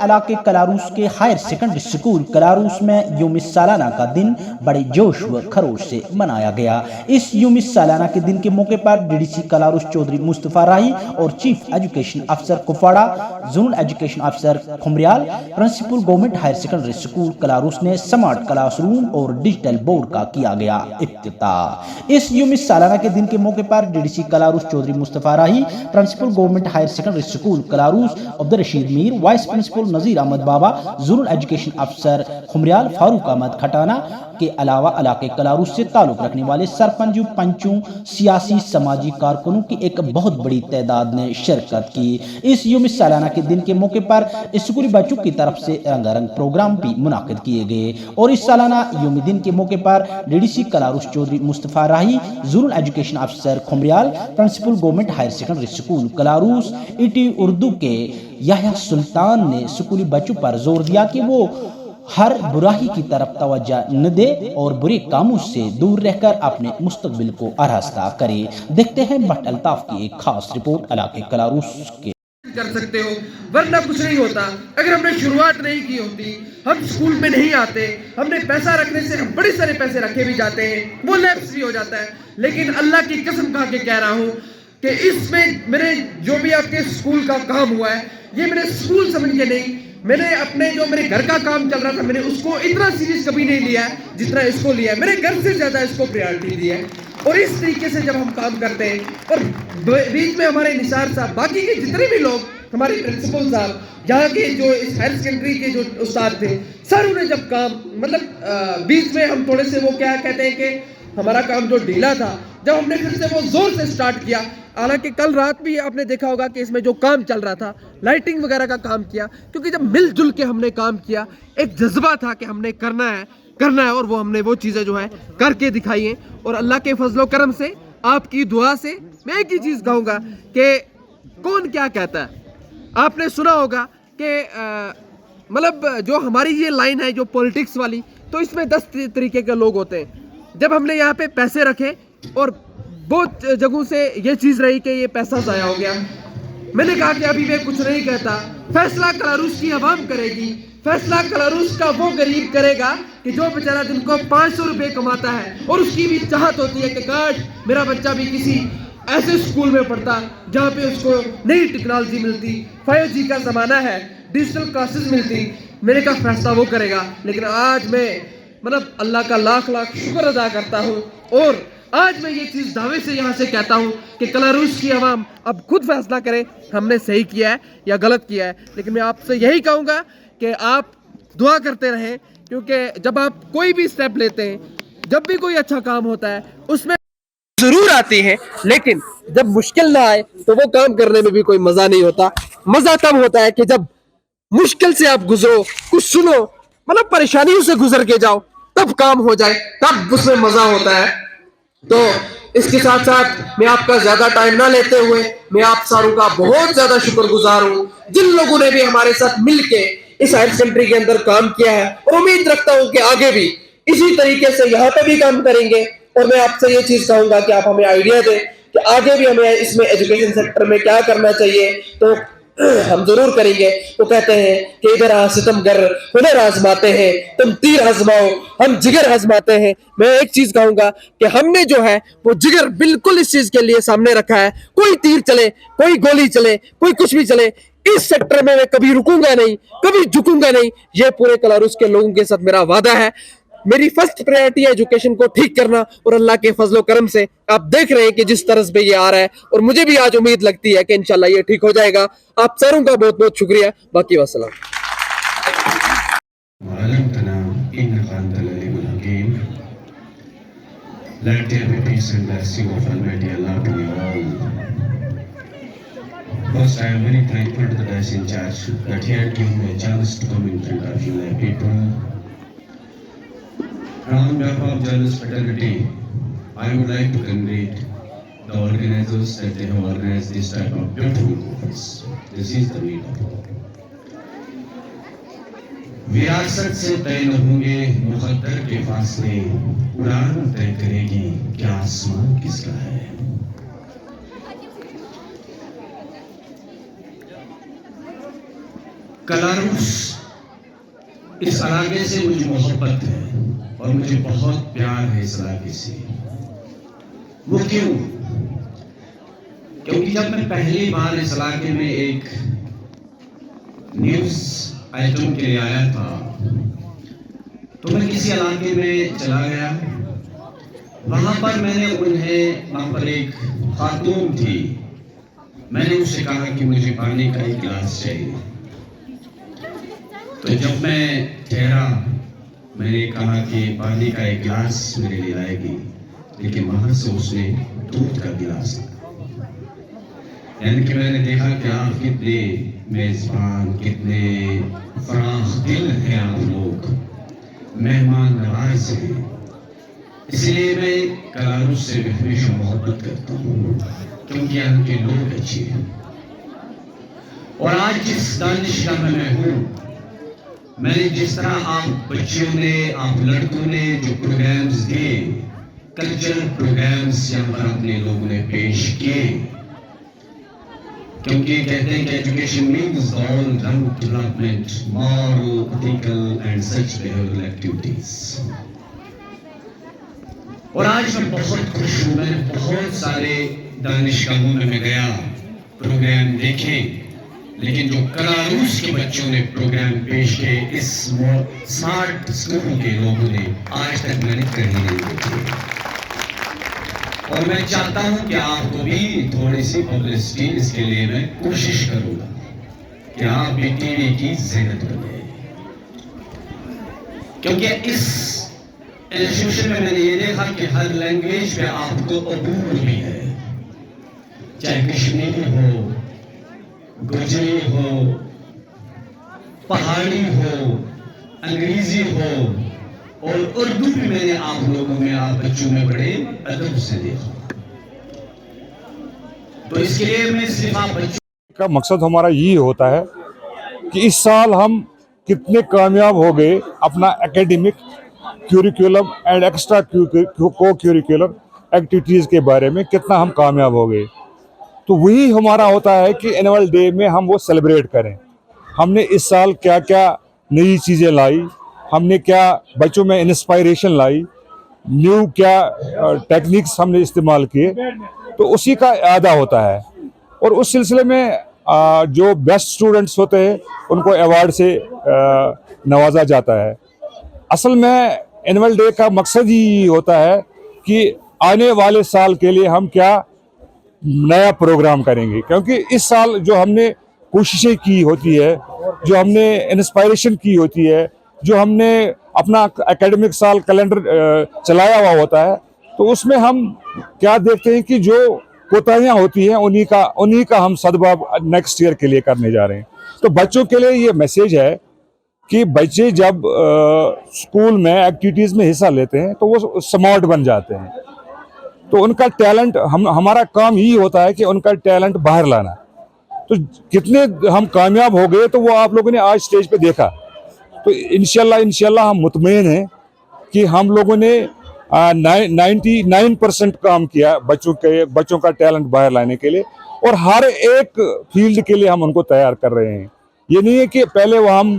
علاقے کلاروس کے higher secondary school کلاروس میں یوم سالانہ کا دن بڑے جوش و خروش سے منایا گیا۔ اس یوم سالانہ کے دن کے موقع پر D D C Kalaroos Chaudhary Mustafa Rahi اور چیف ایجوکیشن افسر کپواڑہ، زونل ایجوکیشن افسر Khumriyal, principal government higher secondary school Kalaroos نے سمارٹ کلاس روم اور ڈیجیٹل بورڈ کا کیا گیا افتتاح۔ اس یوم سالانہ کے دن کے موقع پر D D C Kalaroos Chaudhary Mustafa Rahi, principal government higher secondary school Kalaroos Abdul Rashid Mir, vice principal Nazir Ahmad Baba, zonal education افسر کھمریال فاروق احمد کھٹانہ کے علاوہ علاقے کلاروس سے تعلق رکھنے والے سرپنچوں، پنچوں، سیاسی سماجی کارکنوں کی ایک بہت بڑی تعداد نے شرکت کی۔ اس یوم سالانہ کے دن کے موقع پر اسکولی بچوں کی طرف سے رنگا رنگ پروگرام بھی منعقد کیے گئے اور اس سالانہ یوم دن کے موقع پر D D C Kalaroos Chaudhary Mustafa Rahi, zonal education افسر Khumriyal, principal government higher secondary school Kalaroos ایٹی اردو کے یحییٰ سلطان نے اسکولی بچوں پر زور دیا کہ وہ ہر برائی کی طرف توجہ نہ دے اور برے کاموں سے دور رہ کر اپنے مستقبل کو آراستہ کرے۔ دیکھتے ہیں بٹ الطاف کی ایک خاص رپورٹ علاقے کلاروس کے۔ کر سکتے ہو، ورنہ کچھ نہیں ہوتا اگر ہم نے شروعات نہیں کی ہوتی، ہم سکول میں نہیں آتے، ہم نے پیسہ رکھنے سے ہم بڑے سارے پیسے رکھے بھی جاتے ہیں، وہ لیپس بھی ہو جاتا ہے، لیکن اللہ کی قسم کھا کے کہہ رہا ہوں کہ اس میں میرے جو بھی آپ کے سکول کا کام ہوا ہے، یہ میرے سکول سمجھ کے نہیں، میں نے اپنے جو میرے گھر کا کام چل رہا تھا، میں نے اس کو اتنا سیریس کبھی نہیں لیا ہے جتنا اس کو لیا ہے، میرے گھر سے زیادہ اس کو پریارٹی دی ہے۔ اور اس طریقے سے جب ہم کام کرتے ہیں اور بیچ میں ہمارے نثار صاحب، باقی کے جتنے بھی لوگ، ہمارے پرنسپل صاحب، یہاں کے جو اس ہائر سیکنڈری کے جو استاد تھے، سر انہیں جب کام بیچ میں ہم تھوڑے سے وہ کیا کہتے ہیں کہ ہمارا کام جو ڈھیلا تھا، جب ہم نے پھر سے وہ زور سے سٹارٹ کیا، حالانکہ کل رات بھی آپ نے دیکھا ہوگا کہ اس میں جو کام چل رہا تھا، لائٹنگ وغیرہ کا کام کیا، کیونکہ جب مل جل کے ہم نے کام کیا، ایک جذبہ تھا کہ ہم نے کرنا ہے اور وہ ہم نے وہ چیزیں جو ہیں کر کے دکھائی ہیں۔ اور اللہ کے فضل و کرم سے، آپ کی دعا سے میں ایک ہی چیز کہوں گا کہ کون کیا کہتا ہے، آپ نے سنا ہوگا کہ جو ہماری یہ لائن ہے جو پولیٹکس والی، تو اس میں 10 طریقے کے لوگ ہوتے ہیں۔ جب ہم نے یہاں پہ پیسے رکھے اور بہت جگہوں سے یہ چیز رہی کہ یہ پیسہ ضائع ہو گیا، میں نے کہا کہ ابھی میں کچھ نہیں کہتا، فیصلہ کلاروس کی عوام کرے گی، فیصلہ کلاروس کا وہ غریب کرے گا کہ جو بیچارہ دن کو 500 روپے کماتا ہے اور اس کی بھی چاہت ہوتی ہے کہ کاش میرا بچہ بھی کسی ایسے سکول میں پڑھتا جہاں پہ اس کو نئی ٹیکنالوجی ملتی، 5G کا زمانہ ہے، ڈیجیٹل کلاسز ملتی، میرے کا فیصلہ وہ کرے گا۔ لیکن آج میں اللہ کا لاکھ لاکھ شکر ادا کرتا ہوں اور آج میں یہ چیز دعوے سے یہاں سے کہتا ہوں کہ کلاروس کی عوام اب خود فیصلہ کرے ہم نے صحیح کیا ہے یا غلط کیا ہے۔ لیکن میں آپ سے یہی کہوں گا کہ آپ دعا کرتے رہیں، کیونکہ جب آپ کوئی بھی سٹیپ لیتے ہیں، جب بھی کوئی اچھا کام ہوتا ہے، اس میں ضرور آتی ہے، لیکن جب مشکل نہ آئے تو وہ کام کرنے میں بھی کوئی مزہ نہیں ہوتا۔ مزہ تب ہوتا ہے کہ جب مشکل سے آپ گزرو، کچھ سنو، پریشانیوں سے گزر کے جاؤ، تب کام ہو جائے، تب اس میں مزہ ہوتا ہے۔ تو اس کے ساتھ ساتھ میں آپ کا زیادہ ٹائم نہ لیتے ہوئے میں آپ ساروں کا بہت زیادہ شکر گزار ہوں، جن لوگوں نے بھی ہمارے ساتھ مل کے اس ہائر سیکنڈری کے اندر کام کیا ہے، اور امید رکھتا ہوں کہ آگے بھی اسی طریقے سے یہاں پہ بھی کام کریں گے۔ اور میں آپ سے یہ چیز کہوں گا کہ آپ ہمیں آئیڈیا دیں کہ آگے بھی ہمیں اس میں ایجوکیشن سیکٹر میں کیا کرنا چاہیے، تو ہم ضرور کریں گے۔ وہ کہتے ہیں کہ ادھر ستم گر ہنر آزماتے ہیں، تم تیر آزماؤ ہم جگر آزماتے ہیں۔ میں ایک چیز کہوں گا کہ ہم نے جو ہے وہ جگر بالکل اس چیز کے لیے سامنے رکھا ہے، کوئی تیر چلے، کوئی گولی چلے، کوئی کچھ بھی چلے، اس سیکٹر میں کبھی رکوں گا نہیں، کبھی جھکوں گا نہیں۔ یہ پورے کلاروس کے لوگوں کے ساتھ میرا وعدہ ہے۔ میری فرسٹ پریورٹی ہے ایجوکیشن کو ٹھیک کرنا، اور اللہ کے فضل و کرم سے آپ دیکھ رہے ہیں کہ جس طرز پہ یہ آ رہا ہے، اور مجھے بھی آج امید لگتی ہے کہ انشاءاللہ یہ ٹھیک ہو جائے گا۔ آپ ساروں کا بہت بہت شکریہ، باقی وسلام۔ Let there be peace and blessing of Almighty Allah to you all. First, I am very thankful to the Dice in charge that he had given me a chance to come in front of you, my people. And on behalf of journalist fraternity, I would like to congratulate the organizers that they have organized this type of beautiful conference. This is the need of hope. وراثت سے طے نہ ہوں گے مقدر کے فاصلے، اڑان طے کرے گی کیا آسمان کس کا ہے۔ کلاروس اس علاقے سے مجھے محبت ہے اور مجھے بہت پیار ہے اس علاقے سے. وہ کیوں؟ کیونکہ جب میں پہلی بار اس علاقے میں ایک نیوز آئٹم کے لیے آیا تھا تو میں کسی علاقے میں چلا گیا. وہاں پر میں نے وہاں پر ایک خاتون تھی. میں نے اس سے کہا کہ مجھے پانی کا ایک گلاس چاہیے. تو جب میں ٹھہرا میں نے کہا کہ پانی کا ایک گلاس میرے لیے لائے گی، لیکن وہاں سے اس نے دودھ کا گلاس لایا. یعنی کہ میں نے دیکھا کہ آپ کتنے میزبان، کتنے فراخ دل ہیں، آپ لوگ مہمان نواز ہیں. اس لیے میں کلاروس سے ہمیشہ محبت کرتا ہوں کیونکہ یہاں کے لوگ اچھے ہیں. اور آج جس دانشگاہ میں میں ہوں، میں نے جس طرح آپ بچیوں نے، آپ لڑکوں نے جو پروگرامز دیے، کلچرل پروگرامز یہاں پر اپنے لوگوں نے پیش کیے، کیونکہ کہتے ہیں کہ education means all round development, moral, ethical and such behavioral activities. اور آج میں بہت خوش ہوں. میں نے بہت سارے دانشگاہوں میں گیا، پروگرام دیکھے، لیکن جو کلاروس کے بچوں نے پروگرام پیش کیے اس اسمارٹ اسکول کے لوگوں نے آج تک میں نے کہیں نہیں دیکھے. اور میں چاہتا ہوں کہ آپ کو بھی تھوڑی سی پبلسٹی اس کے لیے میں کوشش کروں گا کہ آپ بھی ٹی وی کی زینت بنیں. کیونکہ اس انسٹیٹیوشن میں نے یہ دیکھا کہ ہر لینگویج پہ آپ کو عبور بھی ہے، چاہے کشمیری ہو، گجری ہو، پہاڑی ہو، انگریزی ہو، اور اردو بھی میں نے آپ لوگوں میں، آپ بچوں میں بڑے ادب سے دیکھا. تو اس کے لیے میں صرف آپ بچوں کا مقصد ہمارا یہی ہوتا ہے کہ اس سال ہم کتنے کامیاب ہو گئے اپنا ایکیڈمک کیوریکولم اینڈ ایکسٹرا کو کیوریکولر ایکٹیویٹیز کے بارے میں کتنا ہم کامیاب ہو گئے. تو وہی ہمارا ہوتا ہے کہ اینول ڈے میں ہم وہ سیلیبریٹ کریں. ہم نے اس سال کیا کیا نئی چیزیں لائی، ہم نے کیا بچوں میں انسپائریشن لائی، نیو کیا ٹیکنیکس ہم نے استعمال کیے، تو اسی کا اعادہ ہوتا ہے. اور اس سلسلے میں جو بیسٹ اسٹوڈنٹس ہوتے ہیں ان کو ایوارڈ سے نوازا جاتا ہے. اصل میں اینول ڈے کا مقصد ہی ہوتا ہے کہ آنے والے سال کے لیے ہم کیا نیا پروگرام کریں گے. کیونکہ اس سال جو ہم نے کوششیں کی ہوتی ہے، جو ہم نے انسپائریشن کی ہوتی ہے، جو ہم نے اپنا اکیڈمک سال کیلنڈر چلایا ہوا ہوتا ہے، تو اس میں ہم کیا دیکھتے ہیں کہ جو کوتاہیاں ہوتی ہیں انہی کا ہم سدباب نیکسٹ ایئر کے لیے کرنے جا رہے ہیں. تو بچوں کے لیے یہ میسیج ہے کہ بچے جب اسکول میں ایکٹیویٹیز میں حصہ لیتے ہیں تو وہ اسمارٹ بن جاتے ہیں. تو ان کا ٹیلنٹ، ہمارا کام یہی ہوتا ہے کہ ان کا ٹیلنٹ باہر لانا. تو کتنے ہم کامیاب ہو گئے تو وہ آپ لوگوں نے آج سٹیج پہ دیکھا. تو انشاءاللہ ہم مطمئن ہیں کہ ہم لوگوں نے 99% کام کیا بچوں کا ٹیلنٹ باہر لانے کے لیے، اور ہر ایک فیلڈ کے لیے ہم ان کو تیار کر رہے ہیں. یہ نہیں ہے کہ پہلے وہ ہم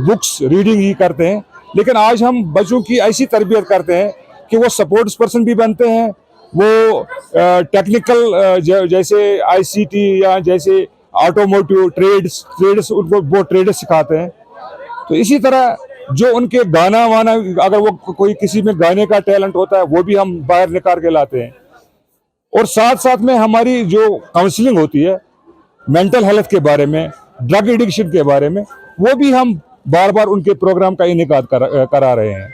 بکس ریڈنگ ہی کرتے ہیں، لیکن آج ہم بچوں کی ایسی تربیت کرتے ہیں کہ وہ سپورٹس پرسن بھی بنتے ہیں، وہ ٹیکنیکل جیسے ICT یا جیسے آٹوموٹیو ٹریڈس ان کو وہ ٹریڈس سکھاتے ہیں. تو اسی طرح جو ان کے گانا وانا، اگر وہ کوئی کسی میں گانے کا ٹیلنٹ ہوتا ہے وہ بھی ہم باہر نکال کے لاتے ہیں. اور ساتھ میں ہماری جو کاؤنسلنگ ہوتی ہے مینٹل ہیلتھ کے بارے میں، ڈرگ ایڈکشن کے بارے میں، وہ بھی ہم بار بار ان کے پروگرام کا انعقاد کرا رہے ہیں.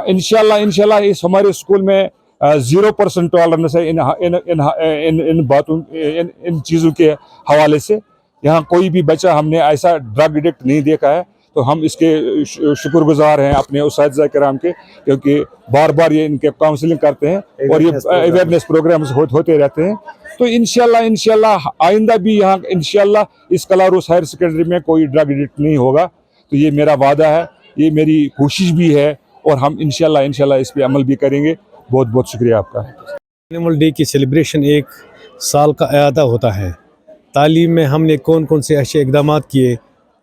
انشاءاللہ اس ہمارے اسکول میں 0% ٹالرنس ہے ان باتوں، ان چیزوں کے حوالے سے. یہاں کوئی بھی بچہ ہم نے ایسا ڈرگ ایڈکٹ نہیں دیکھا ہے. تو ہم اس کے شکر گزار ہیں اپنے اساتذہ کرام کے، کیونکہ بار بار یہ ان کے کاؤنسلنگ کرتے ہیں اور یہ اویئرنیس پروگرامز ہوتے رہتے ہیں. تو انشاءاللہ آئندہ بھی یہاں انشاءاللہ اس کلاروس ہائر سیکنڈری میں کوئی ڈرگ ایڈکٹ نہیں ہوگا. تو یہ میرا وعدہ ہے، یہ میری کوشش بھی ہے، اور ہم انشاءاللہ اس پہ عمل بھی کریں گے. بہت بہت شکریہ آپ کا. اینول ڈے کی سیلیبریشن ایک سال کا اعادہ ہوتا ہے. تعلیم میں ہم نے کون سے اچھے اقدامات کیے